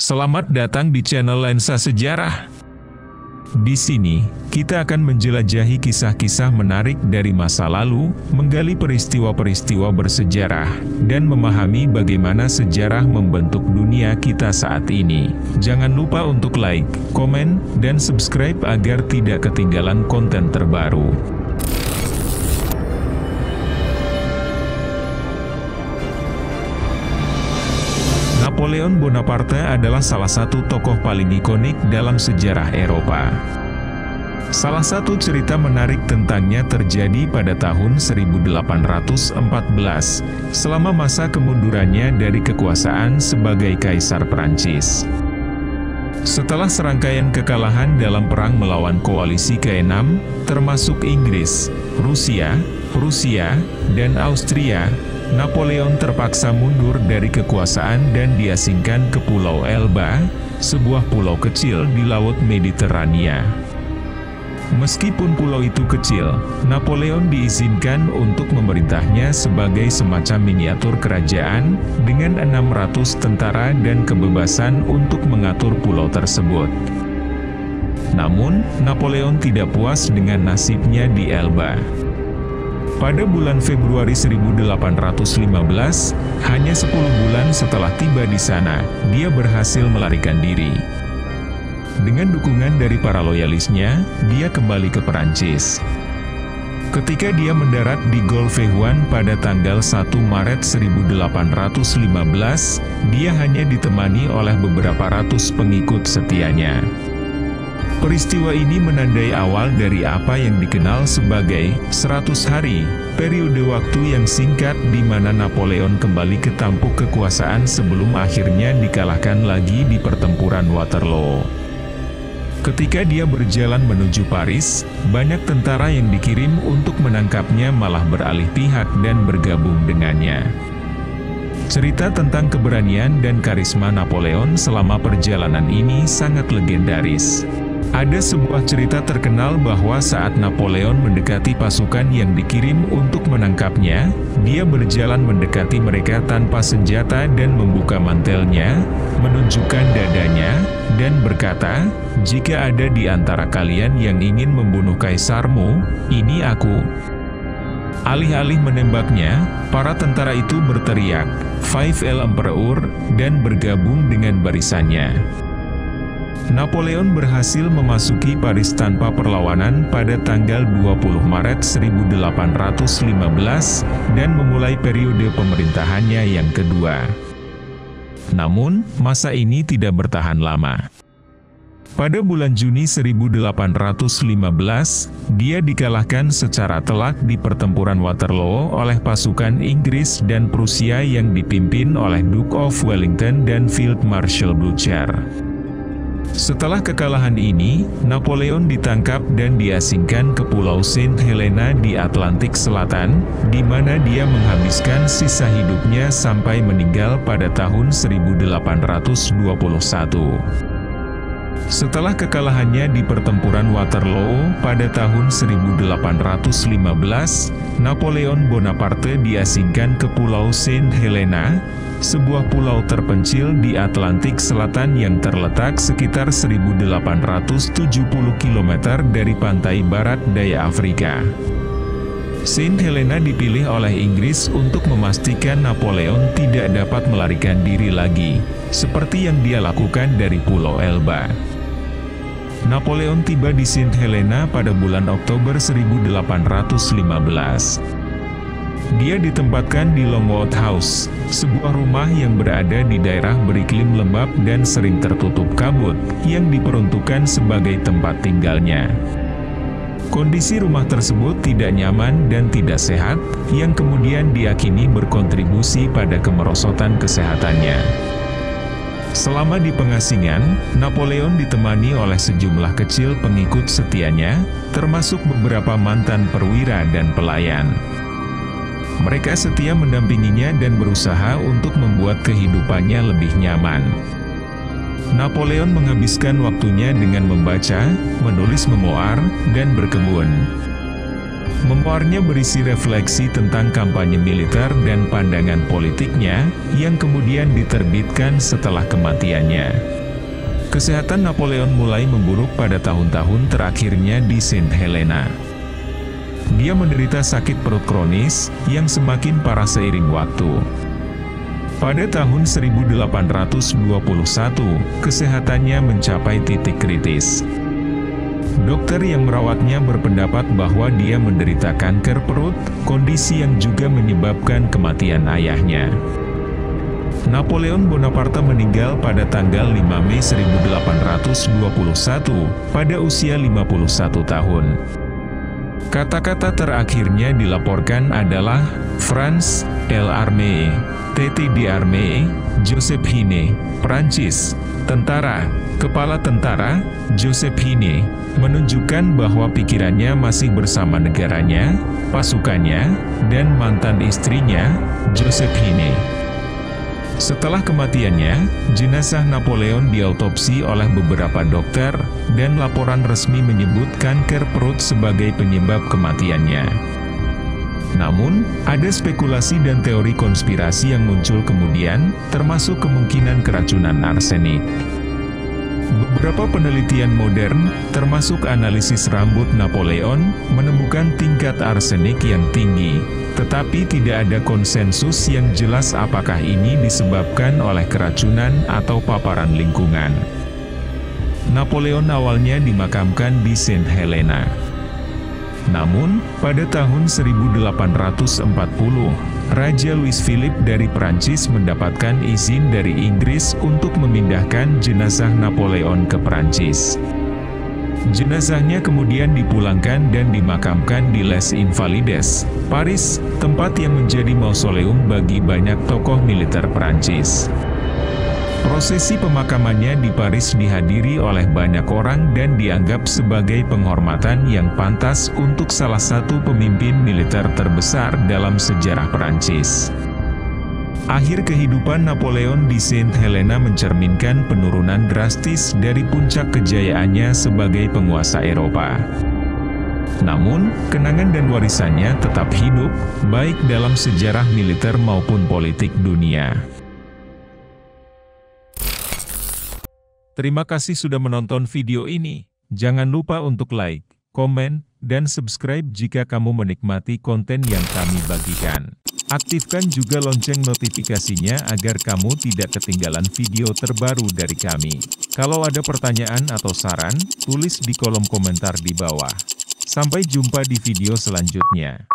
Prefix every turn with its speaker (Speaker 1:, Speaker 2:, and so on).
Speaker 1: Selamat datang di channel Lensa Sejarah. Di sini, kita akan menjelajahi kisah-kisah menarik dari masa lalu, menggali peristiwa-peristiwa bersejarah, dan memahami bagaimana sejarah membentuk dunia kita saat ini. Jangan lupa untuk like, komen, dan subscribe agar tidak ketinggalan konten terbaru. Napoleon Bonaparte adalah salah satu tokoh paling ikonik dalam sejarah Eropa. Salah satu cerita menarik tentangnya terjadi pada tahun 1814, selama masa kemundurannya dari kekuasaan sebagai Kaisar Prancis. Setelah serangkaian kekalahan dalam perang melawan koalisi ke-6, termasuk Inggris, Rusia, Prusia, dan Austria, Napoleon terpaksa mundur dari kekuasaan dan diasingkan ke Pulau Elba, sebuah pulau kecil di Laut Mediterania. Meskipun pulau itu kecil, Napoleon diizinkan untuk memerintahnya sebagai semacam miniatur kerajaan, dengan 600 tentara dan kebebasan untuk mengatur pulau tersebut. Namun, Napoleon tidak puas dengan nasibnya di Elba. Pada bulan Februari 1815, hanya 10 bulan setelah tiba di sana, dia berhasil melarikan diri. Dengan dukungan dari para loyalisnya, dia kembali ke Perancis. Ketika dia mendarat di Golfeuan pada tanggal 1 Maret 1815, dia hanya ditemani oleh beberapa ratus pengikut setianya. Peristiwa ini menandai awal dari apa yang dikenal sebagai 100 hari, periode waktu yang singkat di mana Napoleon kembali ke tampuk kekuasaan sebelum akhirnya dikalahkan lagi di pertempuran Waterloo. Ketika dia berjalan menuju Paris, banyak tentara yang dikirim untuk menangkapnya malah beralih pihak dan bergabung dengannya. Cerita tentang keberanian dan karisma Napoleon selama perjalanan ini sangat legendaris. Ada sebuah cerita terkenal bahwa saat Napoleon mendekati pasukan yang dikirim untuk menangkapnya, dia berjalan mendekati mereka tanpa senjata dan membuka mantelnya, menunjukkan dadanya, dan berkata, "Jika ada di antara kalian yang ingin membunuh kaisarmu, ini aku." Alih-alih menembaknya, para tentara itu berteriak, "Vive l'Empereur," dan bergabung dengan barisannya. Napoleon berhasil memasuki Paris tanpa perlawanan pada tanggal 20 Maret 1815 dan memulai periode pemerintahannya yang kedua. Namun, masa ini tidak bertahan lama. Pada bulan Juni 1815, dia dikalahkan secara telak di pertempuran Waterloo oleh pasukan Inggris dan Prusia yang dipimpin oleh Duke of Wellington dan Field Marshal Blucher. Setelah kekalahan ini, Napoleon ditangkap dan diasingkan ke Pulau Saint Helena di Atlantik Selatan, di mana dia menghabiskan sisa hidupnya sampai meninggal pada tahun 1821. Setelah kekalahannya di pertempuran Waterloo pada tahun 1815, Napoleon Bonaparte diasingkan ke Pulau Saint Helena, sebuah pulau terpencil di Atlantik Selatan yang terletak sekitar 1870 km dari pantai barat daya Afrika. Saint Helena dipilih oleh Inggris untuk memastikan Napoleon tidak dapat melarikan diri lagi, seperti yang dia lakukan dari Pulau Elba. Napoleon tiba di Saint Helena pada bulan Oktober 1815. Dia ditempatkan di Longwood House, sebuah rumah yang berada di daerah beriklim lembab dan sering tertutup kabut, yang diperuntukkan sebagai tempat tinggalnya. Kondisi rumah tersebut tidak nyaman dan tidak sehat, yang kemudian diyakini berkontribusi pada kemerosotan kesehatannya. Selama di pengasingan, Napoleon ditemani oleh sejumlah kecil pengikut setianya, termasuk beberapa mantan perwira dan pelayan. Mereka setia mendampinginya dan berusaha untuk membuat kehidupannya lebih nyaman. Napoleon menghabiskan waktunya dengan membaca, menulis memoar, dan berkebun. Memoarnya berisi refleksi tentang kampanye militer dan pandangan politiknya, yang kemudian diterbitkan setelah kematiannya. Kesehatan Napoleon mulai memburuk pada tahun-tahun terakhirnya di Saint Helena. Dia menderita sakit perut kronis, yang semakin parah seiring waktu. Pada tahun 1821, kesehatannya mencapai titik kritis. Dokter yang merawatnya berpendapat bahwa dia menderita kanker perut, kondisi yang juga menyebabkan kematian ayahnya. Napoleon Bonaparte meninggal pada tanggal 5 Mei 1821, pada usia 51 tahun. Kata-kata terakhirnya dilaporkan adalah, France, l'armée, tête d'armée, Joséphine, Prancis, tentara, kepala tentara, Joséphine, menunjukkan bahwa pikirannya masih bersama negaranya, pasukannya, dan mantan istrinya, Joséphine. Setelah kematiannya, jenazah Napoleon diautopsi oleh beberapa dokter, dan laporan resmi menyebut kanker perut sebagai penyebab kematiannya. Namun, ada spekulasi dan teori konspirasi yang muncul kemudian, termasuk kemungkinan keracunan arsenik. Beberapa penelitian modern, termasuk analisis rambut Napoleon, menemukan tingkat arsenik yang tinggi, tetapi tidak ada konsensus yang jelas apakah ini disebabkan oleh keracunan atau paparan lingkungan. Napoleon awalnya dimakamkan di Saint Helena. Namun, pada tahun 1840, Raja Louis Philippe dari Prancis mendapatkan izin dari Inggris untuk memindahkan jenazah Napoleon ke Prancis. Jenazahnya kemudian dipulangkan dan dimakamkan di Les Invalides, Paris, tempat yang menjadi mausoleum bagi banyak tokoh militer Prancis. Prosesi pemakamannya di Paris dihadiri oleh banyak orang dan dianggap sebagai penghormatan yang pantas untuk salah satu pemimpin militer terbesar dalam sejarah Prancis. Akhir kehidupan Napoleon di Saint Helena mencerminkan penurunan drastis dari puncak kejayaannya sebagai penguasa Eropa. Namun, kenangan dan warisannya tetap hidup, baik dalam sejarah militer maupun politik dunia. Terima kasih sudah menonton video ini. Jangan lupa untuk like, komen, dan subscribe jika kamu menikmati konten yang kami bagikan. Aktifkan juga lonceng notifikasinya agar kamu tidak ketinggalan video terbaru dari kami. Kalau ada pertanyaan atau saran, tulis di kolom komentar di bawah. Sampai jumpa di video selanjutnya.